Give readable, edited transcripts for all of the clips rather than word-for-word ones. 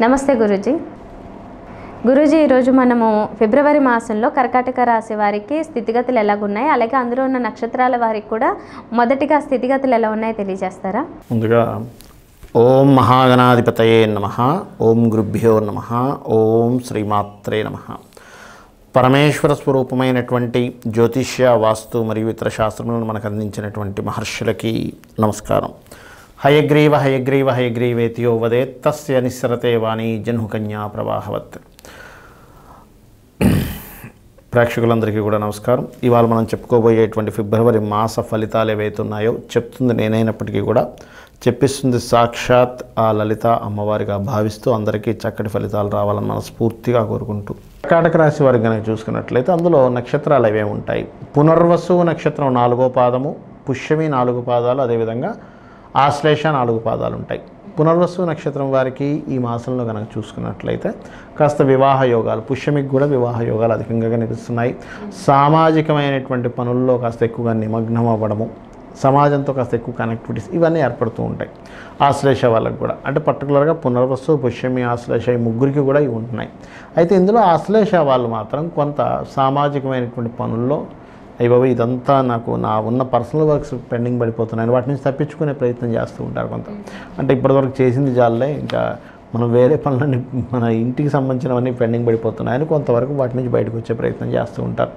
నమస్తే గురూజీ. గురూజీ, ఈరోజు మనము ఫిబ్రవరి మాసంలో కర్కాటక రాశి వారికి స్థితిగతులు ఎలాగున్నాయి, అలాగే అందులో ఉన్న నక్షత్రాల వారికి కూడా మొదటిగా స్థితిగతులు ఎలా ఉన్నాయో తెలియజేస్తారా? ముందుగా ఓం మహాగణాధిపతయే నమః, ఓం గురుభ్యో నమః, ఓం శ్రీమాత్రే నమః. పరమేశ్వర స్వరూపమైనటువంటి జ్యోతిష్య, వాస్తు మరియు ఇతర శాస్త్రములను మనకు అందించినటువంటి మహర్షులకి నమస్కారం. హయగ్రీవ హయగ్రీవ హయగ్రీవేతియో వదేత్ తస్య నిస్సరతే వాణి జన్హుకన్యా ప్రవాహవత్. ప్రేక్షకులందరికీ కూడా నమస్కారం. ఇవాళ మనం చెప్పుకోబోయేటువంటి ఫిబ్రవరి మాస ఫలితాలు ఏవైతే ఉన్నాయో చెప్తుంది నేనైనప్పటికీ కూడా చెప్పిస్తుంది సాక్షాత్ ఆ లలిత అమ్మవారిగా భావిస్తూ అందరికీ చక్కటి ఫలితాలు రావాలని మనస్ఫూర్తిగా కోరుకుంటూ, కర్కాటక రాశి వారికి కనుక చూసుకున్నట్లయితే అందులో నక్షత్రాలు అవే ఉంటాయి. పునర్వసు నక్షత్రం 4వ పాదము, పుష్యమి 4 పాదాలు, అదేవిధంగా ఆశ్లేష 4 పాదాలు ఉంటాయి. పునర్వసు నక్షత్రం వారికి ఈ మాసంలో కనుక చూసుకున్నట్లయితే కాస్త వివాహ యోగాలు, పుష్యమికి కూడా వివాహ యోగాలు అధికంగా కనిపిస్తున్నాయి. సామాజికమైనటువంటి పనుల్లో కాస్త ఎక్కువగా నిమగ్నం అవ్వడము, సమాజంతో కాస్త ఎక్కువ కనెక్టివిటీస్ ఇవన్నీ ఏర్పడుతూ ఉంటాయి. ఆశ్లేష వాళ్ళకి కూడా, అంటే పర్టికులర్గా పునర్వసు, పుష్యమి, ఆశ్లేష ఈ ముగ్గురికి కూడా ఇవి ఉంటున్నాయి. అయితే ఇందులో ఆశ్లేష వాళ్ళు మాత్రం కొంత సామాజికమైనటువంటి పనుల్లో అయ్యబాబు ఇదంతా నాకు నా ఉన్న పర్సనల్ వర్క్స్ పెండింగ్ పడిపోతున్నాయని వాటి నుంచి తప్పించుకునే ప్రయత్నం చేస్తూ ఉంటారు కొంత. అంటే ఇప్పటివరకు చేసింది జాలే, ఇంకా మనం వేరే పనులన్నీ మన ఇంటికి సంబంధించినవన్నీ పెండింగ్ పడిపోతున్నాయని కొంతవరకు వాటి నుంచి బయటకు వచ్చే ప్రయత్నం చేస్తూ ఉంటారు.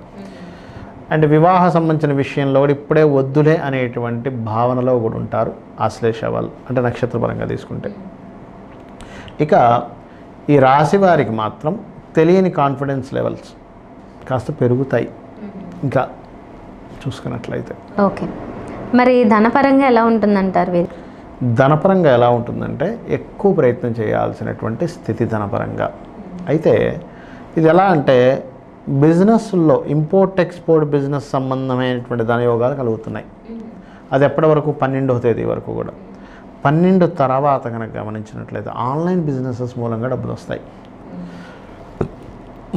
అండ్ వివాహ సంబంధించిన విషయంలో కూడా ఇప్పుడే వద్దులే అనేటువంటి భావనలో కూడా ఉంటారు ఆశ్లేష వాళ్ళు, అంటే నక్షత్రపరంగా తీసుకుంటే. ఇక ఈ రాశి వారికి మాత్రం తెలియని కాన్ఫిడెన్స్ లెవెల్స్ కాస్త పెరుగుతాయి ఇంకా చూసుకున్నట్లయితే. ఓకే, మరి ధనపరంగా ఎలా ఉంటుందంటారు వీరు? ధనపరంగా ఎలా ఉంటుందంటే ఎక్కువ ప్రయత్నం చేయాల్సినటువంటి స్థితి ధనపరంగా. అయితే ఇది ఎలా అంటే బిజినెస్లో ఇంపోర్ట్ ఎక్స్పోర్ట్ బిజినెస్ సంబంధమైనటువంటి ధనయోగాలు కలుగుతున్నాయి. అది ఎప్పటి వరకు 12వ తేదీ వరకు కూడా. 12 తర్వాత కనుక గమనించినట్లయితే ఆన్లైన్ బిజినెసెస్ మూలంగా డబ్బులు వస్తాయి.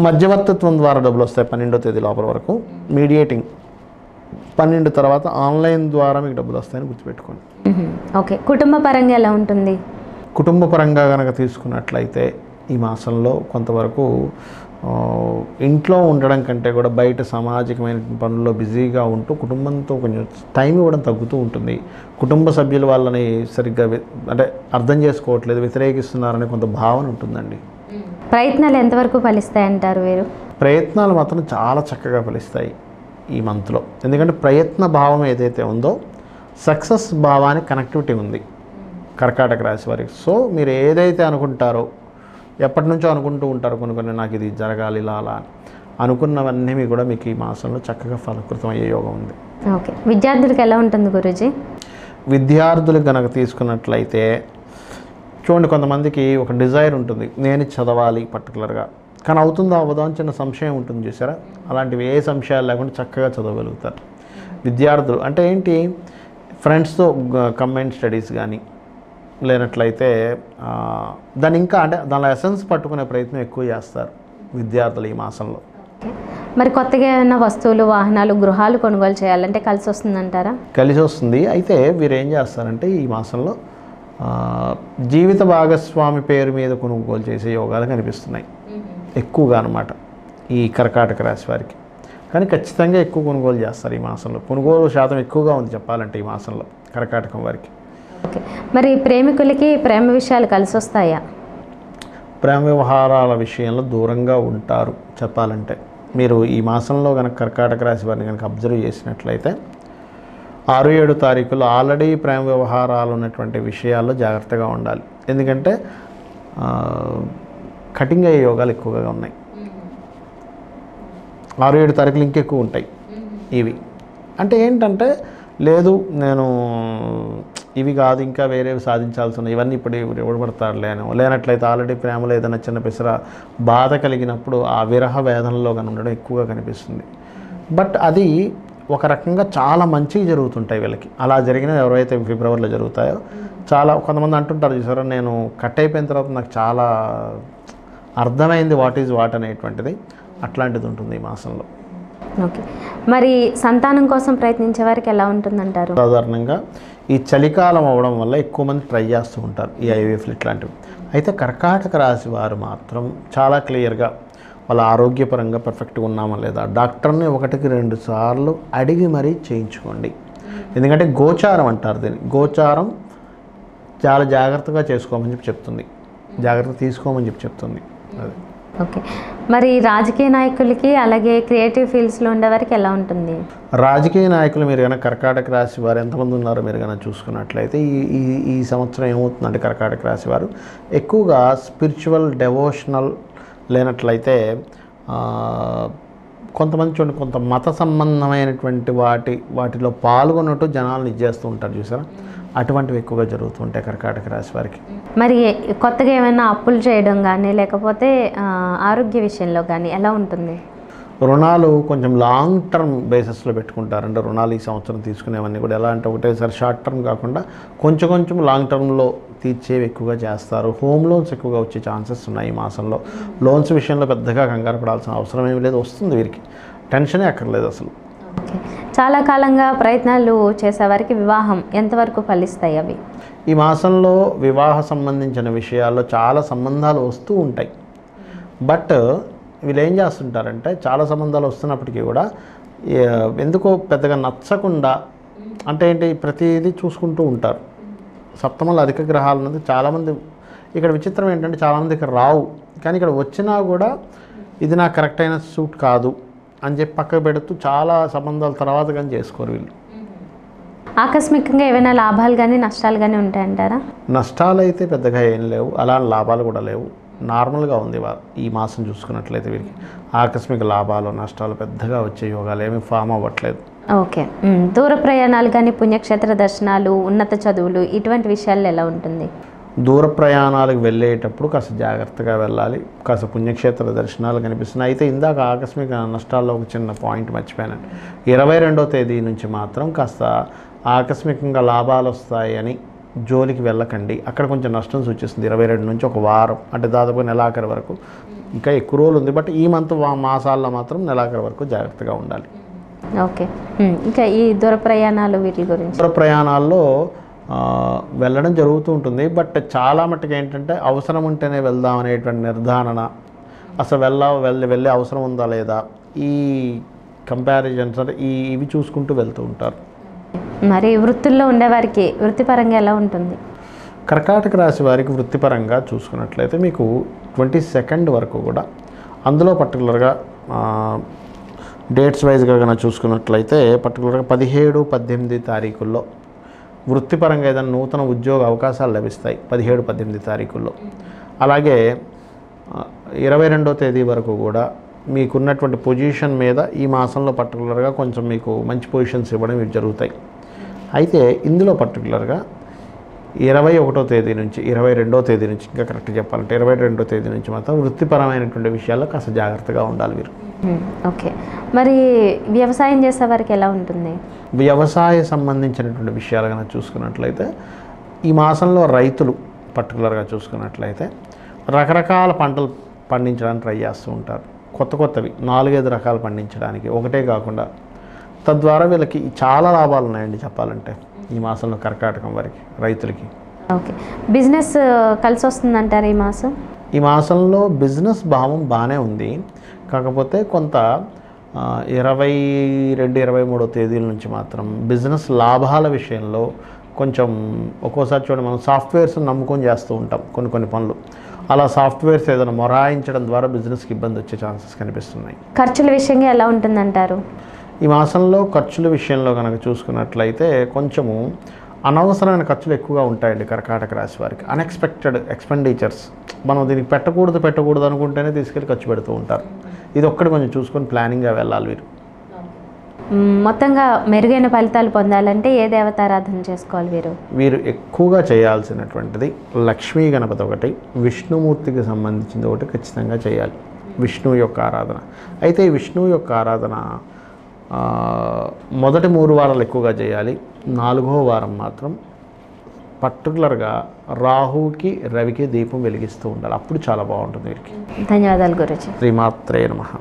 మధ్యవర్తిత్వం ద్వారా డబ్బులు వస్తాయి 12వ తేదీ లోపల వరకు. మీడియేటింగ్ 12 తర్వాత ఆన్లైన్ ద్వారా మీకు డబ్బులు వస్తాయని గుర్తుపెట్టుకోండి. ఓకే, కుటుంబ పరంగా ఎలా ఉంటుంది? కుటుంబ పరంగా కనుక తీసుకున్నట్లయితే ఈ మాసంలో కొంతవరకు ఇంట్లో ఉండడం కంటే కూడా బయట సామాజికమైన పనుల్లో బిజీగా ఉంటూ కుటుంబంతో కొంచెం టైం ఇవ్వడం తగ్గుతూ ఉంటుంది. కుటుంబ సభ్యులు వాళ్ళని సరిగ్గా అంటే అర్థం చేసుకోవట్లేదు, వ్యతిరేకిస్తున్నారనే కొంత భావన ఉంటుందండి. ప్రయత్నాలు ఎంతవరకు ఫలిస్తాయంటారు వీరు? ప్రయత్నాలు మాత్రం చాలా చక్కగా ఫలిస్తాయి ఈ మంత్లో. ఎందుకంటే ప్రయత్న భావం ఏదైతే ఉందో సక్సెస్ భావానికి కనెక్టివిటీ ఉంది కర్కాటక రాశి వారికి. సో మీరు ఏదైతే అనుకుంటారో, ఎప్పటి నుంచో అనుకుంటూ ఉంటారు కొన్ని నాకు ఇది జరగాలి ఇలా అలా అనుకున్నవన్నీ కూడా మీకు ఈ మాసంలో చక్కగా ఫలకృతం అయ్యే యోగం ఉంది. ఓకే, విద్యార్థులకు ఎలా ఉంటుంది గురూజీ? విద్యార్థులకు కనుక తీసుకున్నట్లయితే చూడండి, కొంతమందికి ఒక డిజైర్ ఉంటుంది, నేను చదవాలి పర్టికులర్గా, కానీ అవుతుందో అవ్వదో అని చిన్న సంశయం ఉంటుంది చూసారా. అలాంటివి ఏ సంశయాలు లేకుండా చక్కగా చదవగలుగుతారు విద్యార్థులు. అంటే ఏంటి, ఫ్రెండ్స్తో కంబైన్డ్ స్టడీస్ కానీ లేనట్లయితే దాన్ని ఇంకా అంటే దానిలో ఎసెన్స్ పట్టుకునే ప్రయత్నం ఎక్కువ చేస్తారు విద్యార్థులు ఈ మాసంలో. మరి కొత్తగా ఏమైనా వస్తువులు, వాహనాలు, గృహాలు కొనుగోలు చేయాలంటే కలిసి వస్తుందంటారా? కలిసి వస్తుంది. అయితే వీరు ఏం చేస్తారంటే ఈ మాసంలో జీవిత భాగస్వామి పేరు మీద కొనుగోలు చేసే యోగాలు కనిపిస్తున్నాయి ఎక్కువగా అన్నమాట ఈ కర్కాటక రాశి వారికి. కానీ ఖచ్చితంగా ఎక్కువ కొనుగోలు చేస్తారు ఈ మాసంలో. కొనుగోలు శాతం ఎక్కువగా ఉంది చెప్పాలంటే ఈ మాసంలో కర్కాటకం వారికి. ఓకే, మరి ప్రేమికులకి ప్రేమ విషయాలు కలిసి వస్తాయా? ప్రేమ వ్యవహారాల విషయంలో దూరంగా ఉంటారు చెప్పాలంటే. మీరు ఈ మాసంలో కనుక కర్కాటక రాశి వారిని కనుక అబ్జర్వ్ చేసినట్లయితే 6, 7 తారీఖులు ఆల్రెడీ ప్రేమ వ్యవహారాలు ఉన్నటువంటి విషయాల్లో జాగ్రత్తగా ఉండాలి. ఎందుకంటే కటింగ్ అయ్యే యోగాలు ఎక్కువగా ఉన్నాయి. 6, 7 తారీఖులు ఇంకెక్కువ ఉంటాయి ఇవి. అంటే ఏంటంటే లేదు నేను ఇవి కాదు ఇంకా వేరేవి సాధించాల్సి ఉన్నాయి, ఇవన్నీ ఇప్పుడు ఎవడబడతారు లేనట్లయితే ఆల్రెడీ ప్రేమలో ఏదైనా చిన్న పిసర బాధ కలిగినప్పుడు ఆ విరహ వేదనలో కానీ ఉండడం ఎక్కువగా కనిపిస్తుంది. బట్ అది ఒక రకంగా చాలా మంచిగా జరుగుతుంటాయి వీళ్ళకి. అలా జరిగిన ఎవరైతే ఫిబ్రవరిలో జరుగుతాయో చాలా కొంతమంది అంటుంటారు చూసారా, నేను కట్ అయిపోయిన తర్వాత నాకు చాలా అర్థమైంది వాట్ ఈజ్ వాట్ అనేటువంటిది, అట్లాంటిది ఉంటుంది ఈ మాసంలో. ఓకే, మరి సంతానం కోసం ప్రయత్నించే వారికి ఎలా ఉంటుందంటారు? సాధారణంగా ఈ చలికాలం అవ్వడం వల్ల ఎక్కువ మంది ట్రై చేస్తూ ఉంటారు ఈ ఐవీఎఫ్లు ఇట్లాంటివి. అయితే కర్కాటక రాశి వారు మాత్రం చాలా క్లియర్గా వాళ్ళ ఆరోగ్యపరంగా పర్ఫెక్ట్గా ఉన్నామా లేదా డాక్టర్ని 1-2 సార్లు అడిగి మరీ చేయించుకోండి. ఎందుకంటే గోచారం అంటారు దీన్ని. గోచారం చాలా జాగ్రత్తగా చేసుకోమని చెప్తుంది, జాగ్రత్త తీసుకోమని చెప్తుంది. అది ఓకే. మరి రాజకీయ నాయకులకి అలాగే క్రియేటివ్ ఫీల్డ్స్లో ఉండేవారికి ఎలా ఉంటుంది? రాజకీయ నాయకులు మీరు కనుక కర్కాటక రాశి వారు ఎంతమంది ఉన్నారో మీరు కనుక చూసుకున్నట్లయితే ఈ సంవత్సరం ఏమవుతుందంటే కర్కాటక రాశి వారు ఎక్కువగా స్పిరిచువల్ డెవోషనల్ లేనట్లయితే కొంతమంది చూడండి కొంత మత సంబంధమైనటువంటి వాటిలో పాల్గొన్నట్టు జనాలను ఇచ్చేస్తూ ఉంటారు చూసారా, అటువంటివి ఎక్కువగా జరుగుతుంటాయి కర్కాటక రాశి వారికి. మరి కొత్తగా ఏమైనా అప్పులు చేయడం కానీ లేకపోతే ఆరోగ్య విషయంలో కానీ ఎలా ఉంటుంది? రుణాలు కొంచెం లాంగ్ టర్మ్ బేసిస్లో పెట్టుకుంటారంటే రుణాలు ఈ సంవత్సరం తీసుకునేవన్నీ కూడా ఎలా అంటే ఒకటేసారి షార్ట్ టర్మ్ కాకుండా కొంచెం లాంగ్ టర్మ్లో తీర్చేవి ఎక్కువగా చేస్తారు. హోమ్ లోన్స్ ఎక్కువగా వచ్చే ఛాన్సెస్ ఉన్నాయి ఈ మాసంలో. లోన్స్ విషయంలో పెద్దగా కంగారు పడాల్సిన అవసరం ఏమీ లేదు, వస్తుంది వీరికి, టెన్షనే అక్కర్లేదు అసలు. ఓకే. చాలా కాలంగా ప్రయత్నాలు చేసేవారికి వివాహం ఎంతవరకు ఫలిస్తాయి అవి? ఈ మాసంలో వివాహ సంబంధించిన విషయాల్లో చాలా సంబంధాలు వస్తూ ఉంటాయి. బట్ వీళ్ళు ఏం చేస్తుంటారంటే చాలా సంబంధాలు వస్తున్నప్పటికీ కూడా ఎందుకో పెద్దగా నచ్చకుండా అంటే ఏంటి ప్రతిదీ చూసుకుంటూ ఉంటారు. సప్తమంలో అధిక గ్రహాలు ఉన్నది చాలామంది. ఇక్కడ విచిత్రం ఏంటంటే చాలామంది ఇక్కడ రావు, కానీ ఇక్కడ వచ్చినా కూడా ఇది నాకు కరెక్ట్ అయిన సూట్ కాదు అని చెప్పి పక్కకు పెడుతూ చాలా సంబంధాల తర్వాత కానీ చేసుకోరు వీళ్ళు. ఆకస్మికంగా ఏమైనా లాభాలు కానీ నష్టాలు కానీ ఉంటాయంటారా? నష్టాలు అయితే పెద్దగా ఏం లేవు, అలా లాభాలు కూడా లేవు, నార్మల్గా ఉంది ఈ మాసం చూసుకున్నట్లయితే వీరికి. ఆకస్మిక లాభాలు నష్టాలు పెద్దగా వచ్చే యోగాలు ఏమీ ఫామ్ అవ్వట్లేదు. ఓకే. దూర ప్రయాణాలు కానీ పుణ్యక్షేత్ర దర్శనాలు ఉన్నత చదువులు ఇటువంటి విషయాల్లో ఎలా ఉంటుంది? దూర ప్రయాణాలకు వెళ్ళేటప్పుడు కాస్త జాగ్రత్తగా వెళ్ళాలి, కాస్త పుణ్యక్షేత్ర దర్శనాలు కనిపిస్తున్నాయి. అయితే ఇందాక ఆకస్మిక నష్టాల్లో ఒక చిన్న పాయింట్ మర్చిపోయాను. 22వ తేదీ నుంచి మాత్రం కాస్త ఆకస్మికంగా లాభాలు వస్తాయని జోలికి వెళ్ళకండి, అక్కడ కొంచెం నష్టం సూచిస్తుంది. 22 నుంచి ఒక వారం అంటే దాదాపు నెలాఖరు వరకు, ఇంకా ఎక్కువ రోజులు ఉంది. బట్ ఈ మంత్ మాసాల్లో మాత్రం నెలాఖరు వరకు జాగ్రత్తగా ఉండాలి. ఓకే. ఇంకా ఈ దూర ప్రయాణాలు వీటి గురించి? దూర ప్రయాణాల్లో వెళ్ళడం జరుగుతూ ఉంటుంది. బట్ చాలా మట్టుకు ఏంటంటే అవసరం ఉంటేనే వెళ్దాం అనేటువంటి నిర్ధారణ, అసలు వెళ్ళే అవసరం ఉందా లేదా, ఈ కంపారిజన్స్ అంటే ఇవి చూసుకుంటూ వెళ్తూ ఉంటారు. మరి వృత్తుల్లో ఉండేవారికి వృత్తిపరంగా ఎలా ఉంటుంది? కర్కాటక రాశి వారికి వృత్తిపరంగా చూసుకున్నట్లయితే మీకు 22nd వరకు కూడా, అందులో పర్టికులర్గా డేట్స్ వైజ్గా కనుక చూసుకున్నట్లయితే పర్టికులర్గా 17, 18 తారీఖుల్లో వృత్తిపరంగా ఏదైనా నూతన ఉద్యోగ అవకాశాలు లభిస్తాయి 17, 18 తారీఖుల్లో. అలాగే 22వ తేదీ వరకు కూడా మీకున్నటువంటి పొజిషన్ మీద ఈ మాసంలో పర్టికులర్గా కొంచెం మీకు మంచి పొజిషన్స్ ఇవ్వడం ఇవి జరుగుతాయి. అయితే ఇందులో పర్టికులర్గా 21వ తేదీ నుంచి 22వ తేదీ నుంచి, ఇంకా కరెక్ట్ చెప్పాలంటే 22వ తేదీ నుంచి మాత్రం వృత్తిపరమైనటువంటి విషయాల్లో కాస్త జాగ్రత్తగా ఉండాలి వీరు. ఓకే. మరి వ్యవసాయం చేసే వారికి ఎలా ఉంటుంది? వ్యవసాయ సంబంధించినటువంటి విషయాలు కనుక చూసుకున్నట్లయితే ఈ మాసంలో రైతులు పర్టికులర్గా చూసుకున్నట్లయితే రకరకాల పంటలు పండించడానికి ట్రై చేస్తూ ఉంటారు. కొత్తవి 4-5 రకాలు పండించడానికి, ఒకటే కాకుండా. తద్వారా వీళ్ళకి చాలా లాభాలు ఉన్నాయండి చెప్పాలంటే ఈ మాసంలో కర్కాటకం వారికి, రైతులకి. ఓకే. బిజినెస్ కలిసి వస్తుందంటారు ఈ మాసం? ఈ మాసంలో బిజినెస్ భావం బాగానే ఉంది, కాకపోతే కొంత 22, 23వ తేదీల నుంచి మాత్రం బిజినెస్ లాభాల విషయంలో కొంచెం ఒక్కోసారి చూడండి మనం సాఫ్ట్వేర్స్ నమ్ముకొని చేస్తూ ఉంటాం కొన్ని పనులు. అలా సాఫ్ట్వేర్స్ ఏదైనా మొరాయించడం ద్వారా బిజినెస్కి ఇబ్బంది వచ్చే ఛాన్సెస్ కనిపిస్తున్నాయి. ఖర్చుల విషయంగా ఎలా ఉంటుందంటారు? ఈ మాసంలో ఖర్చుల విషయంలో కనుక చూసుకున్నట్లయితే కొంచెము అనవసరమైన ఖర్చులు ఎక్కువగా ఉంటాయండి కర్కాటక రాశి వారికి. అన్ఎక్స్పెక్టెడ్ ఎక్స్పెండిచర్స్, మనం దీనికి పెట్టకూడదు అనుకుంటేనే తీసుకెళ్ళి ఖర్చు పెడుతూ ఉంటారు. ఇది ఒక్కటి కొంచెం చూసుకొని ప్లానింగ్గా వెళ్ళాలి వీరు. మొత్తంగా మెరుగైన ఫలితాలు పొందాలంటే ఏ దేవతారాధన చేసుకోవాలి వీరు ఎక్కువగా చేయాల్సినటువంటిది లక్ష్మీ గణపతి ఒకటి, విష్ణుమూర్తికి సంబంధించింది ఒకటి ఖచ్చితంగా చేయాలి, విష్ణువు యొక్క ఆరాధన. అయితే ఈ విష్ణువు యొక్క ఆరాధన మొదటి 3 వారాలు ఎక్కువగా చేయాలి. 4వ వారం మాత్రం పర్టికులర్గా రాహుకి రవికి దీపం వెలిగిస్తూ ఉండాలి, అప్పుడు చాలా బాగుంటుంది వీరికి. ధన్యవాదాలు గురుజీ. శ్రీమాత్రే నమః.